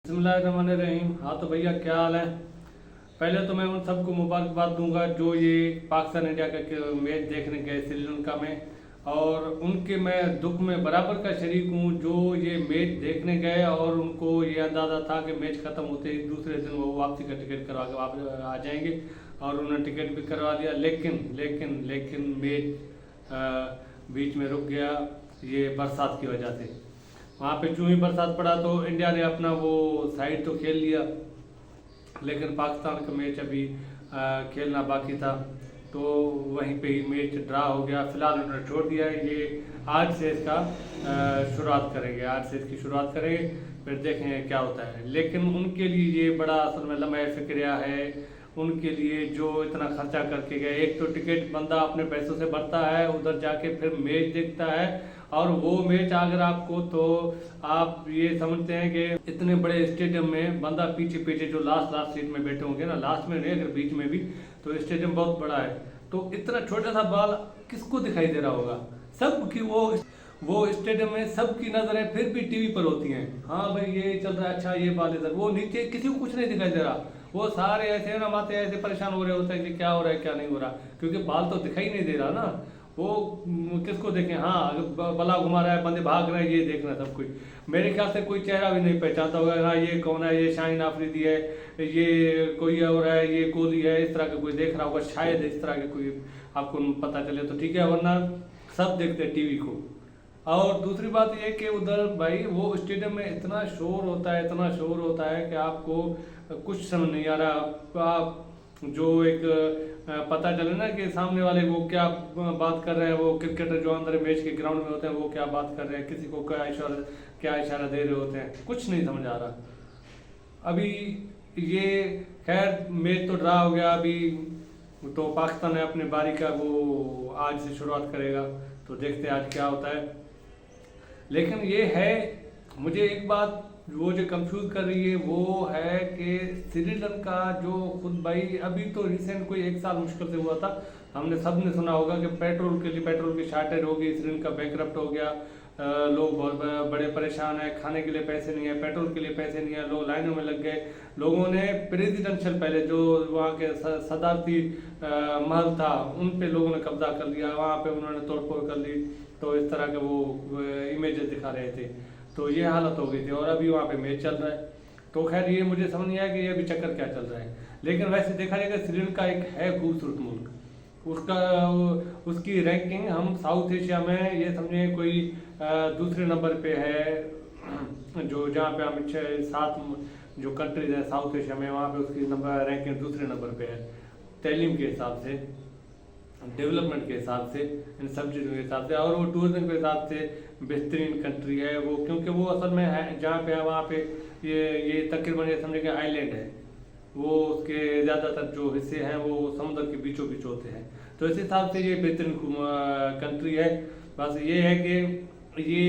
बिस्मिल्लाहिर्रहमानिर्रहीम। हाँ तो भैया क्या हाल है। पहले तो मैं उन सबको मुबारकबाद दूंगा जो ये पाकिस्तान इंडिया का मैच देखने गए श्रीलंका में, और उनके मैं दुख में बराबर का शरीक हूँ जो ये मैच देखने गए और उनको ये अंदाज़ा था कि मैच ख़त्म होते ही दूसरे दिन वो वापसी का टिकट करवा के वापस आ जाएंगे, और उन्होंने टिकट भी करवा दिया। लेकिन लेकिन लेकिन मैच बीच में रुक गया ये बरसात की वजह से। वहाँ पे चूँ ही बरसात पड़ा तो इंडिया ने अपना वो साइड तो खेल लिया, लेकिन पाकिस्तान का मैच अभी खेलना बाकी था, तो वहीं पे ही मैच ड्रा हो गया। फिलहाल उन्होंने छोड़ दिया है। ये आज से इसका शुरुआत करेंगे, आज से इसकी शुरुआत करेंगे, फिर देखेंगे क्या होता है। लेकिन उनके लिए ये बड़ा असल में लम्हा फिक्रिया है उनके लिए, जो इतना खर्चा करके गए। एक तो टिकट बंदा अपने पैसों से भरता है, उधर जाके फिर मैच देखता है, और वो मैच अगर आपको, तो आप ये समझते हैं कि इतने बड़े स्टेडियम में बंदा पीछे पीछे जो लास्ट सीट में बैठे होंगे ना, लास्ट में नहीं अगर बीच में भी, तो स्टेडियम बहुत बड़ा है, तो इतना छोटा सा बॉल किसको दिखाई दे रहा होगा। सब की वो स्टेडियम में सबकी नजरें फिर भी टीवी पर होती हैं। हाँ भाई ये चल रहा है, अच्छा ये बॉल इधर, वो नीचे किसी को कुछ नहीं दिखाई दे रहा। वो सारे ऐसे ना माते ऐसे परेशान हो रहे होते हैं कि क्या हो रहा है क्या नहीं हो रहा, क्योंकि बॉल तो दिखाई नहीं दे रहा ना। वो किसको देखें। हाँ बला घुमा रहा है, बंदे भाग रहे हैं, ये देखना सब कुछ। मेरे ख्याल से कोई चेहरा भी नहीं पहचानता होगा, हाँ ये कौन है, ये शाहीन आफरीदी है, ये कोई और है, ये कोहली है, इस तरह का कोई देख रहा होगा शायद, इस तरह के कोई आपको पता चले तो ठीक है, वरना सब देखते हैं टीवी को। और दूसरी बात ये कि उधर भाई वो स्टेडियम में इतना शोर होता है, इतना शोर होता है कि आपको कुछ समझ नहीं आ रहा। आप जो एक पता चले ना कि सामने वाले वो क्या बात कर रहे हैं, वो क्रिकेटर जो अंदर मैच के ग्राउंड में होते हैं वो क्या बात कर रहे हैं, किसी को क्या इशारा दे रहे होते हैं, कुछ नहीं समझ आ रहा। अभी ये खैर मैच तो ड्रा हो गया, अभी तो पाकिस्तान ने अपने बारी का वो आज से शुरुआत करेगा, तो देखते हैं आज क्या होता है। लेकिन ये है, मुझे एक बात वो जो कंफ्यूज कर रही है वो है कि श्रीलंका जो खुद भाई अभी तो रिसेंट कोई 1 साल मुश्किल से हुआ था, हमने सब ने सुना होगा कि पेट्रोल की शार्टेज हो गई, श्रीलंका बैंकरप्ट हो गया, लोग बहुत बड़े परेशान हैं, खाने के लिए पैसे नहीं है, पेट्रोल के लिए पैसे नहीं है, लोग लाइनों में लग गए। लोगों ने प्रेसिडेंशियल पहले जो वहाँ के सदारती महल था उन पे लोगों ने कब्जा कर लिया, वहाँ पे उन्होंने तोड़फोड़ कर ली, तो इस तरह के वो इमेजेस दिखा रहे थे, तो ये हालत हो गई थी। और अभी वहाँ पे मैच चल रहा है, तो खैर ये मुझे समझ नहीं आया कि ये अभी चक्कर क्या चल रहा है। लेकिन वैसे देखा जाएगा श्रीलंका एक है खूबसूरत मुल्क, उसका उसकी रैंकिंग हम साउथ एशिया में ये समझे कोई दूसरे नंबर पे है, जो जहाँ पे हम 6-7 जो कंट्रीज हैं साउथ एशिया में, वहाँ पे उसकी नंबर रैंकिंग दूसरे नंबर पे है, तैलीम के हिसाब से, डेवलपमेंट के हिसाब से, इन सब चीज़ों के हिसाब से, और वो टूरिज्म के हिसाब से बेहतरीन कंट्री है वो, क्योंकि वो असल में है जहाँ पे है वहाँ पे ये तकरीबन ये समझे कि आइलैंड है, वो उसके ज़्यादातर जो हिस्से हैं वो समुद्र के बीचों बीच होते हैं, तो इस हिसाब से ये बेहतरीन कंट्री है। बस ये है कि ये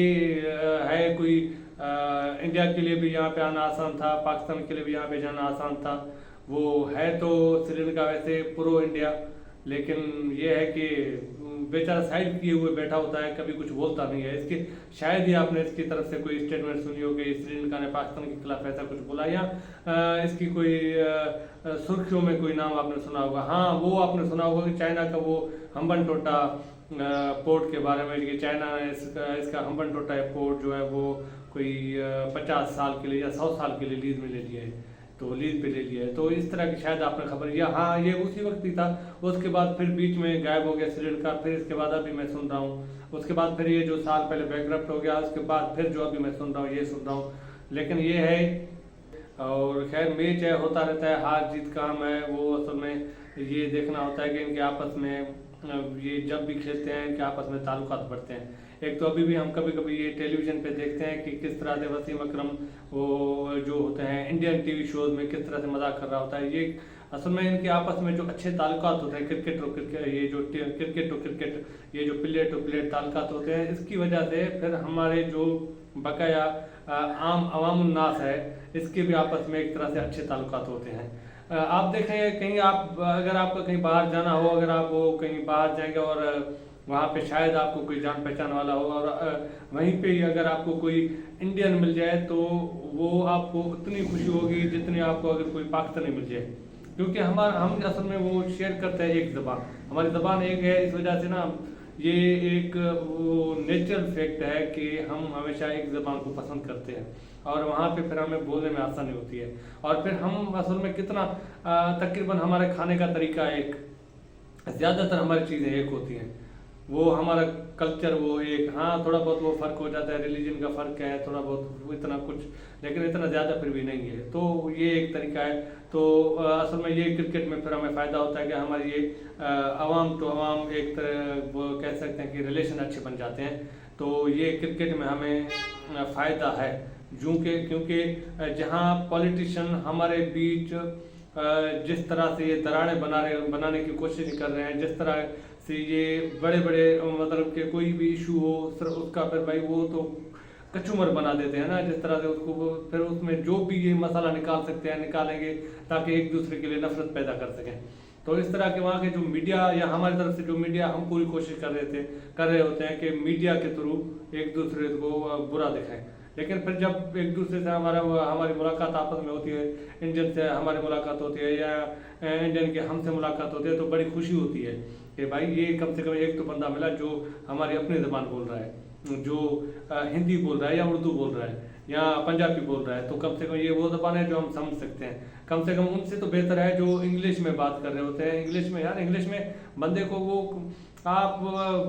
है कोई इंडिया के लिए भी यहाँ पे आना आसान था, पाकिस्तान के लिए भी यहाँ पे जाना आसान था। वो है तो श्रीलंका वैसे प्रो इंडिया, लेकिन ये है कि बेचारा साइड किए हुए बैठा होता है, कभी कुछ बोलता नहीं है। इसके शायद ही आपने इसकी तरफ से कोई स्टेटमेंट सुनी हो कि श्रीलंका ने पाकिस्तान के खिलाफ ऐसा कुछ बोला, या इसकी कोई सुर्खियों में कोई नाम आपने सुना होगा। हाँ वो आपने सुना होगा कि चाइना का वो हम्बनटोटा पोर्ट के बारे में, कि चाइना ने इसका हम्बनटोटा पोर्ट जो है वो कोई 50 साल के लिए या 100 साल के लिए लीज में ले लिया है, तो लीज पे ले लिया है, तो इस तरह की शायद आपने खबर, या हाँ ये उसी वक्त ही था, उसके बाद फिर बीच में गायब हो गया श्रीलंका, फिर इसके बाद अभी मैं सुन रहा हूँ, उसके बाद फिर ये जो साल पहले बैंकरप्ट हो गया, उसके बाद फिर जो अभी मैं सुन रहा हूँ ये सुन रहा हूँ। लेकिन ये है, और खैर मैच है, होता रहता है, हार जीत काम है, वो असल में ये देखना होता है कि इनके आपस में ये जब भी खेलते हैं इनके आपस में ताल्लुकात बढ़ते हैं। एक तो अभी भी हम कभी कभी ये टेलीविज़न पे देखते हैं कि किस तरह से वसीम अकरम वो जो होते हैं इंडियन टीवी शोज में किस तरह से मजाक कर रहा होता है। ये असल में इनके आपस में जो अच्छे ताल्लुकात होते हैं, क्रिकेट ये जो क्रिकेट टू क्रिकेट, ये जो प्लेयर टू प्लेयर ताल्लुकात होते हैं, इसकी वजह से फिर हमारे जो बकाया आम अवामुन्नास है इसके भी आपस में एक तरह से अच्छे ताल्लुकात होते हैं। आप देखें कहीं आप अगर आपका कहीं बाहर जाना हो, अगर आप वो कहीं बाहर जाएंगे और वहाँ पे शायद आपको कोई जान पहचान वाला हो, और वहीं पे ही अगर आपको कोई इंडियन मिल जाए तो वो आपको उतनी खुशी होगी जितनी आपको अगर कोई पाकिस्तानी मिल जाए, क्योंकि हम असल में वो शेयर करते हैं एक ज़बान, हमारी ज़बान एक है। इस वजह से ना ये एक वो नेचुरल फैक्ट है कि हम हमेशा एक ज़बान को पसंद करते हैं, और वहाँ पे फिर हमें बोलने में आसानी होती है। और फिर हम असल में कितना तकरीबन हमारे खाने का तरीका एक, ज़्यादातर हमारी चीज़ें एक होती हैं, वो हमारा कल्चर वो एक, हाँ थोड़ा बहुत वो फ़र्क हो जाता है, रिलीजन का फ़र्क है थोड़ा बहुत, वो इतना कुछ, लेकिन इतना ज़्यादा फिर भी नहीं है। तो ये एक तरीका है। तो असल में ये क्रिकेट में फिर हमें फ़ायदा होता है कि हमारी ये अवाम टू अवाम एक तरह वो कह सकते हैं कि रिलेशन अच्छे बन जाते हैं। तो ये क्रिकेट में हमें फ़ायदा है, क्योंकि जहाँ पॉलिटिशियन हमारे बीच जिस तरह से ये दरारें बनाने की कोशिश कर रहे हैं, जिस तरह से ये बड़े बड़े मतलब कि कोई भी इशू हो सर उसका फिर भाई वो तो कचूमर बना देते हैं ना, जिस तरह से उसको फिर उसमें जो भी ये मसाला निकाल सकते हैं निकालेंगे ताकि एक दूसरे के लिए नफरत पैदा कर सकें। तो इस तरह के वहाँ के जो मीडिया या हमारी तरफ से जो मीडिया, हम पूरी कोशिश कर रहे होते हैं कि मीडिया के थ्रू एक दूसरे को बुरा दिखाएं, लेकिन फिर जब एक दूसरे से हमारी मुलाकात आपस में होती है, इंडियन से हमारी मुलाकात होती है या इंडियन के हमसे मुलाकात होती है, तो बड़ी खुशी होती है कि भाई ये कम से कम एक तो बंदा मिला जो हमारी अपनी ज़बान बोल रहा है, जो हिंदी बोल रहा है या उर्दू बोल रहा है या पंजाबी बोल रहा है। तो कम से कम ये वो ज़बान है जो हम समझ सकते हैं। कम से कम उनसे तो बेहतर है जो इंग्लिश में बात कर रहे होते हैं। इंग्लिश में यार, इंग्लिश में बंदे को वो आप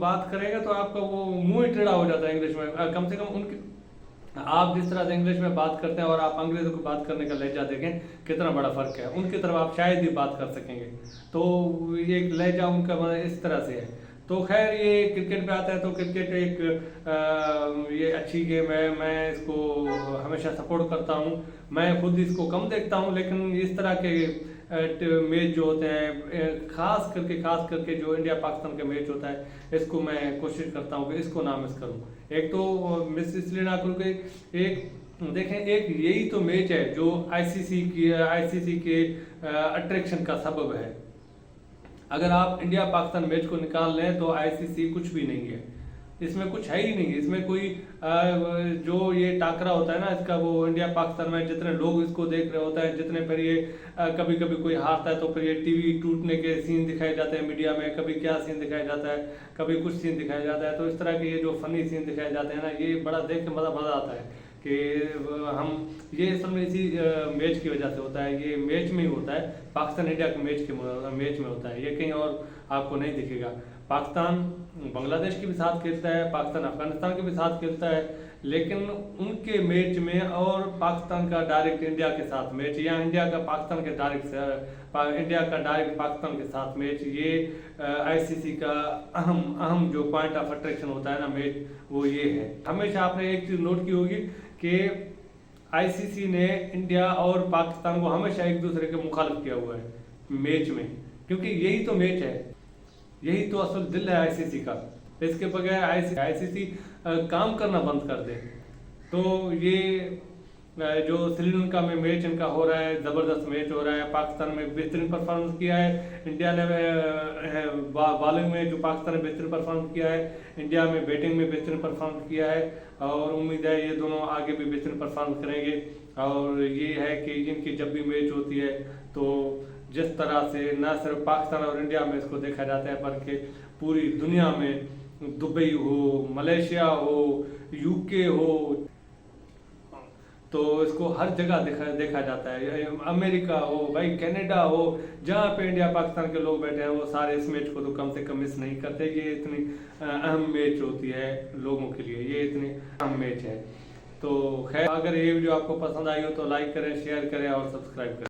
बात करेंगे तो आपका वो मुँह ही टेढ़ा हो जाता है इंग्लिश में। कम से कम उनके आप जिस तरह से इंग्लिश में बात करते हैं और आप अंग्रेज़ों को बात करने का लहजा देखें कितना बड़ा फ़र्क है, उनकी तरफ आप शायद ही बात कर सकेंगे। तो ये एक लहजा उनका इस तरह से है। तो खैर ये क्रिकेट पे आता है, तो क्रिकेट एक ये अच्छी गेम है, मैं इसको हमेशा सपोर्ट करता हूँ। मैं खुद इसको कम देखता हूँ, लेकिन इस तरह के मैच जो होते हैं, खास करके जो इंडिया पाकिस्तान का मैच होता है, इसको मैं कोशिश करता हूँ कि इसको ना मिस करूँ। एक तो मिस इसलिए ना करूँ कि एक देखें, एक यही तो मैच है जो आईसीसी के अट्रैक्शन का सबब है। अगर आप इंडिया पाकिस्तान मैच को निकाल लें तो आईसीसी कुछ भी नहीं है, इसमें कुछ है ही नहीं। इसमें कोई जो ये टाकरा होता है ना इसका, वो इंडिया पाकिस्तान में जितने लोग इसको देख रहे होते हैं, जितने फिर ये कभी कभी कोई हारता है तो फिर ये टीवी टूटने के सीन दिखाए जाते हैं मीडिया में, कभी क्या सीन दिखाया जाता है, कभी कुछ सीन दिखाया जाता है। तो इस तरह के ये जो फनी सीन दिखाए जाते हैं ना, ये बड़ा देख के मज़ा आता है कि हम ये असल में इसी मैच की वजह से होता है। ये मैच में ही होता है, पाकिस्तान इंडिया के मैच में होता है, ये कहीं और आपको नहीं दिखेगा। पाकिस्तान बांग्लादेश के भी साथ खेलता है, पाकिस्तान अफगानिस्तान के भी साथ खेलता है, लेकिन उनके मैच में और पाकिस्तान का डायरेक्ट इंडिया के साथ मैच, या इंडिया का पाकिस्तान के इंडिया का डायरेक्ट पाकिस्तान के साथ मैच, ये आईसीसी का अहम जो पॉइंट ऑफ अट्रैक्शन होता है ना मैच, वो ये है। हमेशा आपने एक चीज़ नोट की होगी कि आईसीसी ने इंडिया और पाकिस्तान को हमेशा एक दूसरे के मुखालिफ किया हुआ है मैच में, क्योंकि यही तो मैच है, यही तो असल दिल है आईसीसी का। इसके बगैर आईसीसी काम करना बंद कर दे। तो ये जो श्रीलंका में मैच इनका हो रहा है, ज़बरदस्त मैच हो रहा है, पाकिस्तान में बेहतरीन परफॉर्मेंस किया है, इंडिया ने बॉलिंग में जो पाकिस्तान ने बेहतरीन परफॉर्मेंस किया है, इंडिया में बैटिंग में बेहतरीन परफॉर्मेंस किया है, और उम्मीद है ये दोनों आगे भी बेहतरीन परफॉर्मेंस करेंगे। और ये है कि इनकी जब भी मैच होती है तो जिस तरह से न सिर्फ पाकिस्तान और इंडिया में इसको देखा जाता है, बल्कि पूरी दुनिया में, दुबई हो, मलेशिया हो, यूके हो, तो इसको हर जगह देखा जाता है। अमेरिका हो भाई, कनाडा हो, जहाँ पे इंडिया पाकिस्तान के लोग बैठे हैं वो सारे इस मैच को तो कम से कम मिस नहीं करते। ये इतनी अहम मैच होती है लोगों के लिए, ये इतनी अहम मैच है। तो खैर, अगर ये वीडियो आपको पसंद आई हो तो लाइक करें, शेयर करें और सब्सक्राइब करें।